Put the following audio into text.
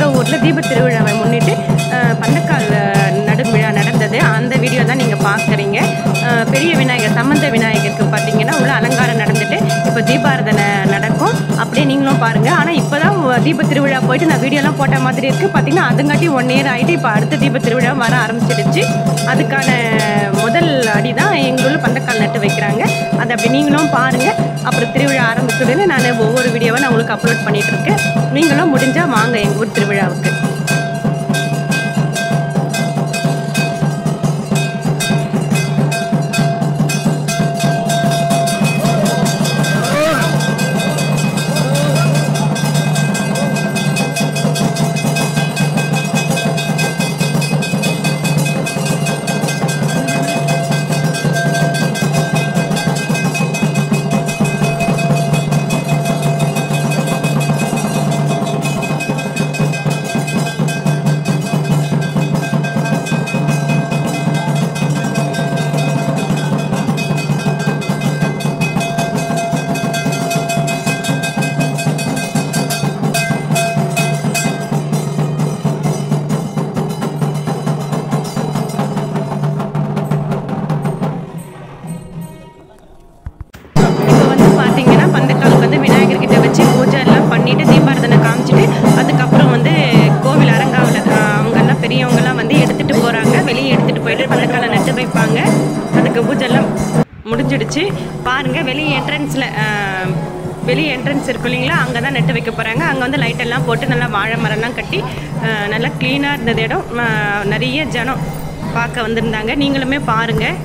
எங்கள் ஊரில் தீப திருவிழாவை முன்னிட்டு பந்தக்கால் நடும் விழா நடந்தது. அந்த வீடியோ தான் நீங்கள் பார்க்குறீங்க. பெரிய விநாயகர் சம்பந்த விநாயகருக்கு பார்த்தீங்கன்னா உள்ள அலங்காரம் நடந்துட்டு இப்போ தீபாராதனை நடக்கும். அப்படியே நீங்களும் பாருங்கள். ஆனால் இப்போ தான் தீப திருவிழா போயிட்டு நான் வீடியோலாம் போட்ட மாதிரி இருக்குது. பார்த்தீங்கன்னா அதுங்காட்டி 1 year ஆகிட்டு இப்போ அடுத்த தீப திருவிழா வர ஆரம்பிச்சிடுச்சு. அதுக்கான முதல் அடி தான் எங்கள் ஊரில் பந்தக்கால் நட்டு வைக்கிறாங்க. அதை அப்படி நீங்களும் பாருங்கள். அப்புறம் திருவிழா ஆரம்பிச்சதுன்னு நான் ஒவ்வொரு வீடியோவை நான் உங்களுக்கு அப்லோட் பண்ணிகிட்டு இருக்கேன். நீங்களும் முடிஞ்சால் வாங்க எங்கள் ஊர் திருவிழாவுக்கு. முடிஞ்சிடுச்சு பாருங்கள். வெளியே என்ட்ரன்ஸ் இருக்கும் இல்லைங்களா, அங்கே தான் நட்டு வைக்க போகிறாங்க. அங்கே வந்து லைட்டெல்லாம் போட்டு நல்லா வாழை மரம்லாம் கட்டி நல்லா க்ளீனாக இருந்தது இடம். நிறைய ஜனம் பார்க்க வந்திருந்தாங்க. நீங்களுமே பாருங்கள்.